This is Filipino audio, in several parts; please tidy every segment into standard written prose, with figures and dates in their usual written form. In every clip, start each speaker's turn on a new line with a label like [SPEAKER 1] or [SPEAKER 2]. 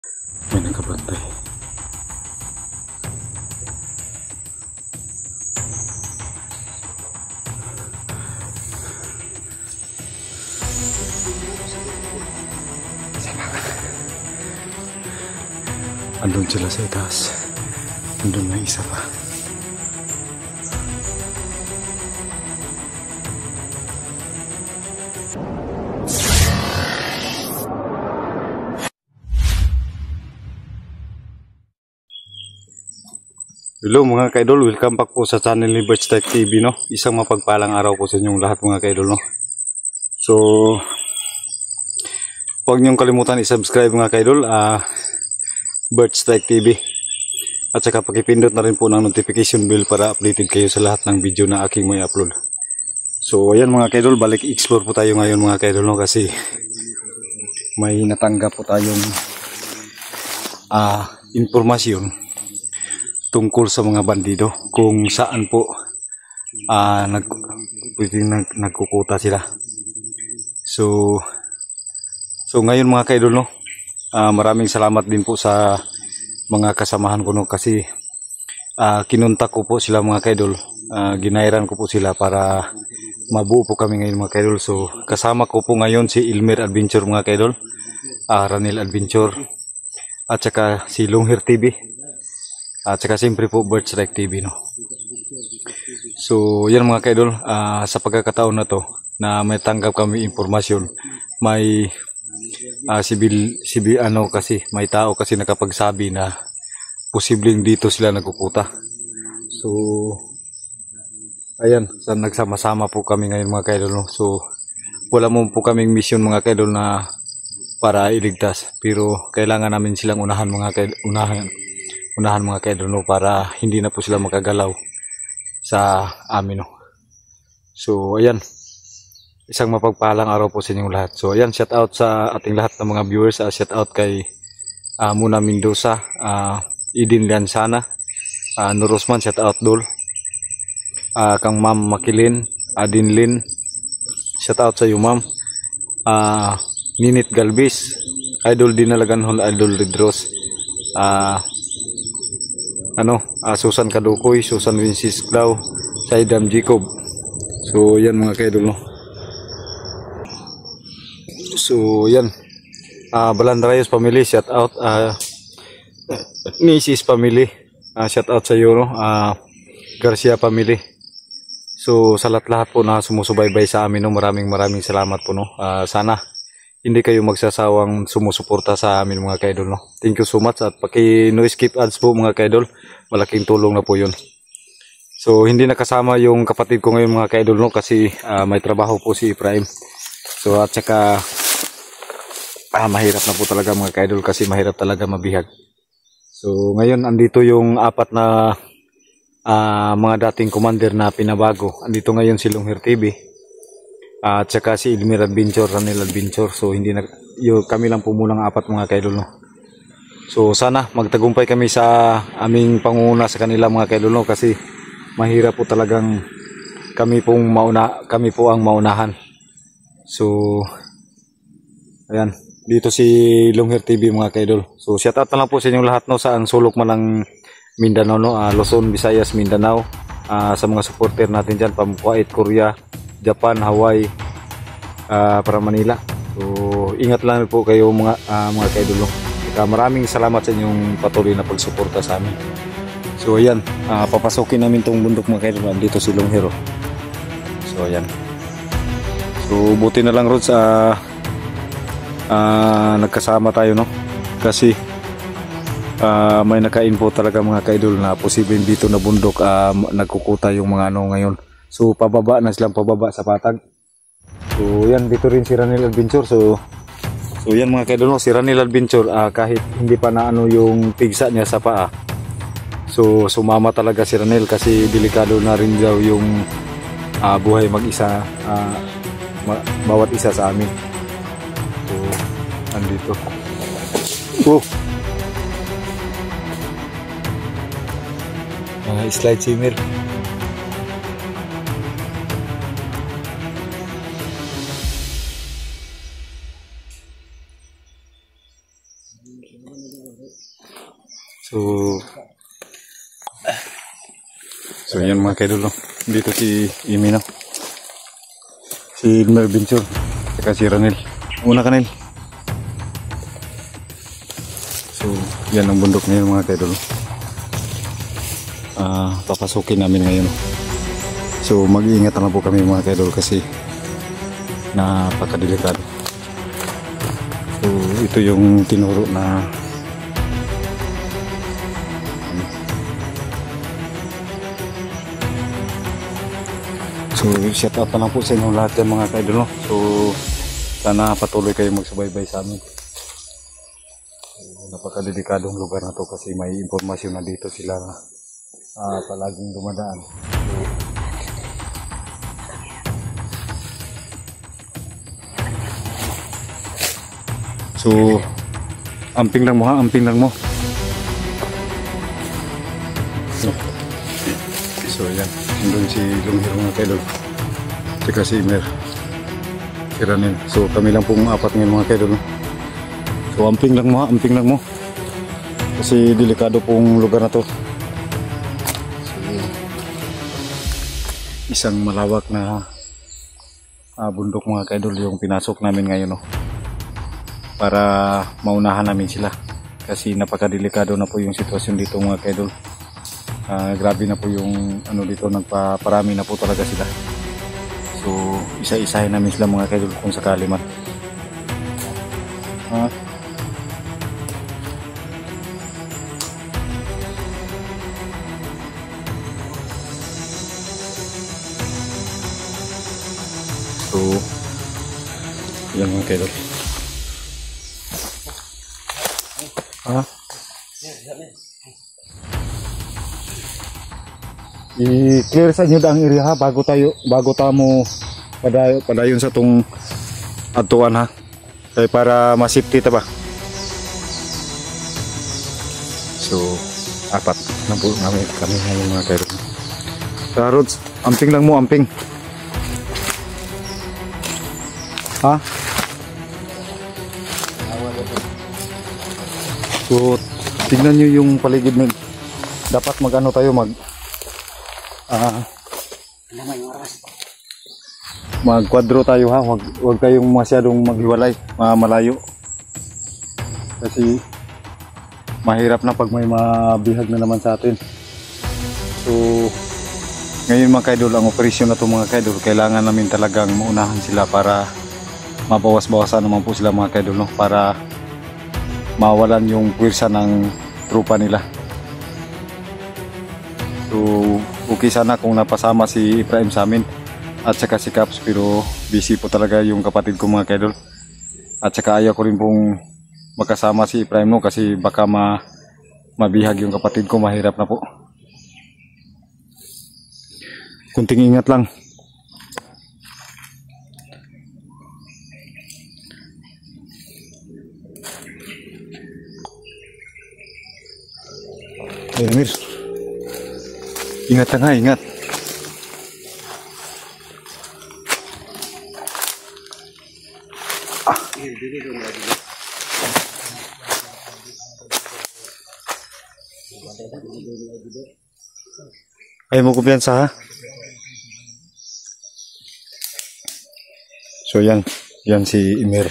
[SPEAKER 1] May nakabantay. Andun sila sa itaas. Andun may isa pa. Hello mga kaidol, welcome back po sa channel ni Birch Tech TV, no? Isang mapagpalang araw po sa inyong lahat mga kaidol, no? So, huwag niyong kalimutan i-subscribe mga kaidol, Birch Tech TV. At saka pakipindot na rin po ng notification bell para updated kayo sa lahat ng video na aking may upload. So, ayan mga kaidol, balik explore po tayo ngayon mga kaidol, no? Kasi may natanggap po tayong informasyon tungkol sa mga bandido, kung saan po nagkukuta sila. So ngayon mga kaidol, no, maraming salamat din po sa mga kasamahan ko, no, kasi kinuntak ko po sila mga kaidol, ginairan ko po sila para mabuo po kami ngayon mga kaidol. So kasama ko po ngayon si Elmer Adventure mga kaidol, Ranil Adventure, at saka si Longhir TV, at saka siyempre po Birch Tech TV, no. So yan mga kaidol, sa pagkakataon na to na may tanggap kami impormasyon, may kasi may tao kasi nakapagsabi na posibleng dito sila nagkukuta. So ayan, nagsama-sama po kami ngayon mga kaidol, no. So wala mo po kaming mission mga kaidol na para iligtas, pero kailangan namin silang unahan mga kaidol, no, para hindi na po sila makagalaw sa amin, no. So ayan, isang mapagpalang araw po sa inyong lahat. So ayan, shout out sa ating lahat ng mga viewers, shout out kay Muna Mendoza, Idin Liansana, Nurosman, shout out Dol, kang Ma'am Makilin, Adinlin, shout out sa iyo ma'am, Ninit Galbis, Idol Dinalaganhol, Idol Redros, Susan Kadukoy, Susan Wincisclaw, Saidam Jacob. So yan mga kaidol, no. So yan, Balandrayos family, shout out, Nisis family, shout out sa iyo, no, Garcia family. So sa lahat po na sumusubaybay sa amin, no, maraming salamat po, no. Sana hindi kayo magsasawang sumusuporta sa amin mga kaidol, no. Thank you so much, at no skip ads po mga kaidol, malaking tulong na po yun. So hindi nakasama yung kapatid ko ngayon mga kaidol, no, kasi may trabaho po si Efraim. So at saka mahirap na po talaga mga kaidol, kasi mahirap talaga mabihag. So ngayon andito yung apat na mga dating commander na pinabago. Andito ngayon si Longhir TV, at saka si Elmer Adventure, Ranil Adventure. So hindi na kami lang po muna ng apat mga kaidol, no. So sana magtagumpay kami sa aming pangunguna sa kanila mga kaidol, no, kasi mahirap po talagang kami po ang maunahan. So ayan, dito si Longhir TV mga kaidol. So shout out na lang po sa inyong lahat, no, sa ang sulok man ng Mindanao, no, Luzon, Visayas, Mindanao, sa mga supporter natin dyan, Kuwait, Korea, Japan, Hawaii, para Manila. So ingat lang po kayo mga kaidol, no. Maraming salamat sa inyong patuloy na pagsuporta sa amin. So ayan, papasokin namin tong bundok mga kaidol. Dito si Longhir. So ayan, so buti na lang Rod sa nagkasama tayo, no, kasi may naka-info talaga mga kaidol na posibleng dito na bundok nagkukuta yung mga ngayon. So pababa na silang pababa sa patag. So yan, dito rin si Ranil Adventure. So yan mga kaidol, no, si Ranil Adventure, kahit hindi pa na yung pigsa niya sa paa, so sumama talaga si Ranil, kasi delikado na rin daw yung buhay mag-isa, bawat isa sa amin. So andito. Slide simmer. So yan mga kaidol, no? Dito si Imi, no? Si Melvin Sur, saka si Ranel. Una ka, Nel. So yan ang bundok ngayon mga kaidol. Papasukin namin ngayon. So mag-iingat na po kami mga kaidol kasi napakadelikado. So ito yung tinuro na so shout out na lang po sa inyo lahat yan mga kaidol, no? So sana patuloy kayo magsubaybay sa amin. Napakadelikadong lugar na to kasi may impormasyon na dito sila na palaging dumadaan. So amping lang mo ha, amping lang mo. So yan, nandun si Lunghir mga kaidol, saka si Imer, si Ranel. So kami lang pong apat ngayon mga kaidol. So amping lang mo ha, amping lang mo kasi delikado pong lugar na to. So, isang malawak na bundok mga kaidol yung pinasok namin ngayon, no? Para maunahan namin sila kasi napakadelikado na po yung sitwasyon dito mga kaidol. Grabe na po yung ano dito, nagpaparami na po talaga sila. So isa-isahin namin sila mga kaidol kung sakali man. So yan mga kaidol. I-clear sa inyo ang area ha bago tamo padayon sa tong atuan ha, kaya para ma-safety ta ba. So apat na po kami ngayon mga kaidol. Sa roads, amping lang mo, amping ha. So tignan nyo yung paligid nun. Dapat mag-ano tayo, mag-kwadro tayo ha. Huwag tayong masyadong maghiwalay, malayo. Kasi mahirap na pag may mabihag na naman sa atin. So ngayon mga kaidol, ang operasyon na ito mga kaidol, kailangan namin talagang maunahan sila para mabawas-bawasan naman po sila mga kaidol, no? Para mawalan yung puwersa ng trupa nila. So okay sana kung napasama si Ephraim sa amin at saka si Caps, pero busy po talaga yung kapatid ko mga kaidol. At saka ayaw ko rin pong makasama si Ephraim, no? Kasi baka mabihag yung kapatid ko, mahirap na po. Kunting ingat lang. Amir, ingat lang ha, ingat. Ayaw mo kumpiyansa ha. So yan si Imer,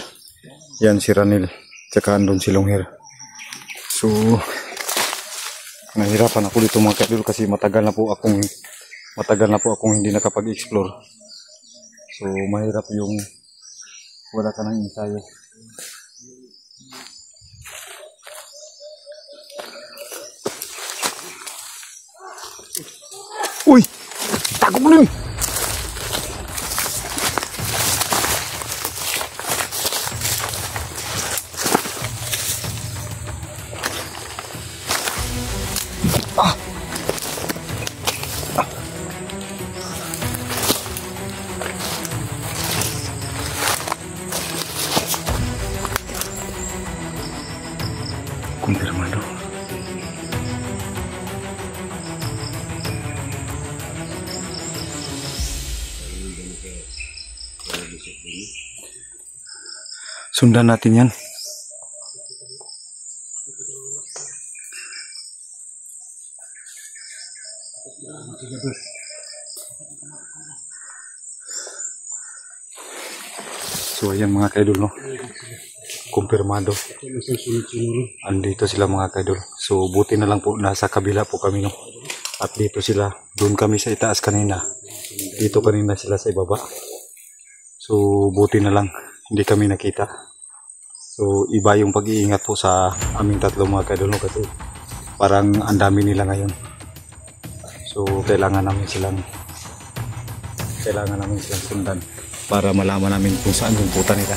[SPEAKER 1] yan si Ranel, tsaka andun si Lunghir. So nahirapan ako dito mga kaidol kasi matagal na po akong hindi nakapag-explore. So mahirap yung wala ka ng ensayo. Uy! Tago mo nun! Kumpirmado. Sundan natin yan. So ayan mga kaidol, no? Kumpirmado. Andito sila mga kaidol. So buti na lang po nasa kabila po kami, no? At dito sila, doon kami sa itaas kanina. Dito kanina sila sa ibaba. So buti na lang hindi kami nakita. So iba yung pag-iingat po sa aming tatlo mga kaidol, no? Kasi parang ang dami nila ngayon. So kailangan namin silang sundan para malaman namin kung saan yung puta nila.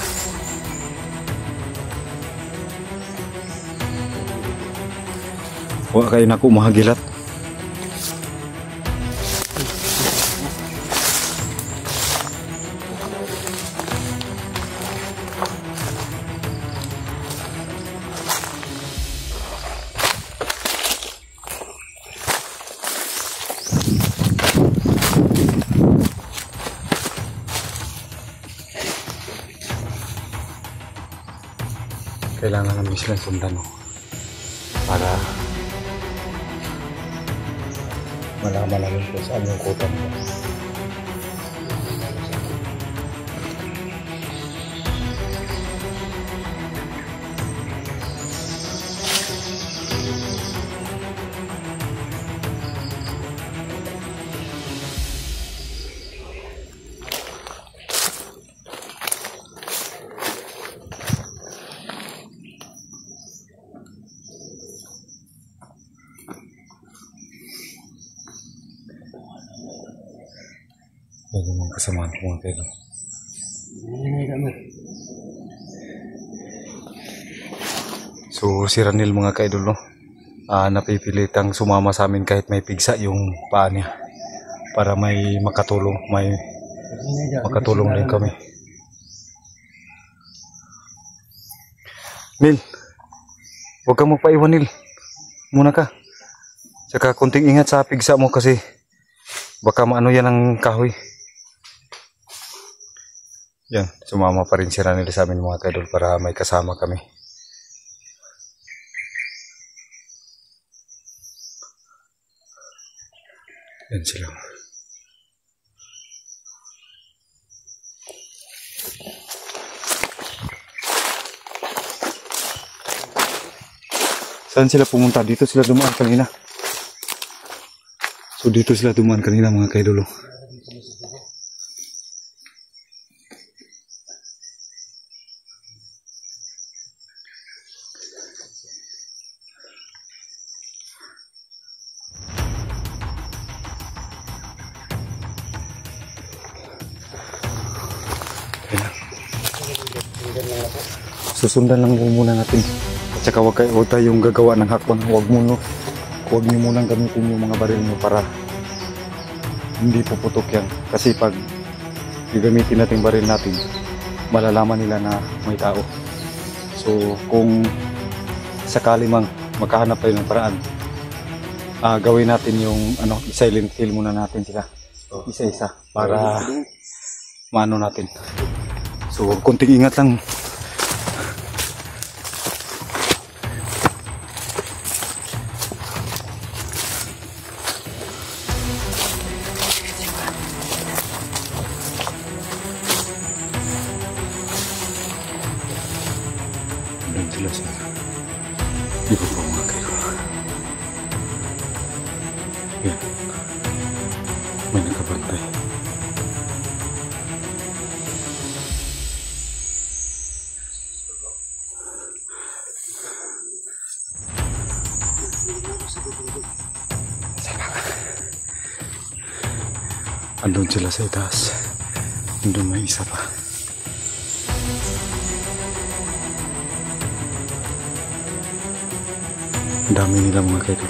[SPEAKER 1] Huwag kayo naku mahagilat. Kailangan namin silang sundan, no? Para malaman namin kung saan yung kuta nila. Yan yung mga kasamaan ko mga kaidol. So si Ranil mga kaidol, no? Napipilitang sumama sa amin kahit may pigsa yung paa niya. Para may makatulong din kami. Nil, huwag kang magpaiwan Nil. Muna ka. Saka kunting ingat sa pigsa mo kasi baka maano yan ang kahoy. Yan, sumama pa rin si Ranil sa amin mga kaidol para may kasama kami. Yan sila. Saan sila pumunta? Dito sila dumaan kanina. So dito sila dumaan kanina mga kaidol. Susundan lang muna natin. At saka huwag tayong gagawa ng hakbang. Huwag nyo munang gamitin yung mga baril nyo para hindi puputok yan. Kasi pag gagamitin natin baril natin, malalaman nila na may tao. So kung sakali mang makahanap tayo ng paraan, gawin natin yung silent kill muna natin sila. Isa-isa para maano natin. So konting ingat lang. Di ba mga kayo? Yan. May nakabantay. Andun sila sa itaas. Andun may isa pa. Ang dami nila mga kaidol.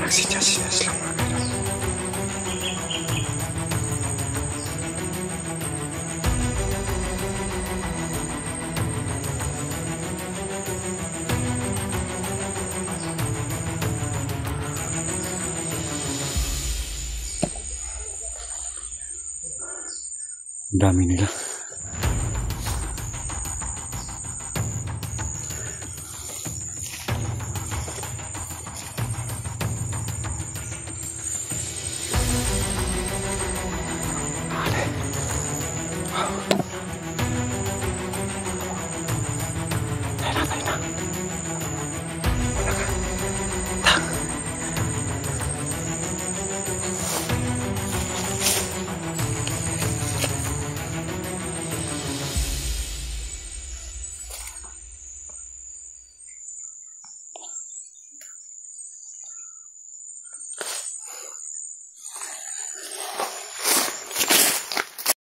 [SPEAKER 1] Magsijasias lang mga idol. Dami nila.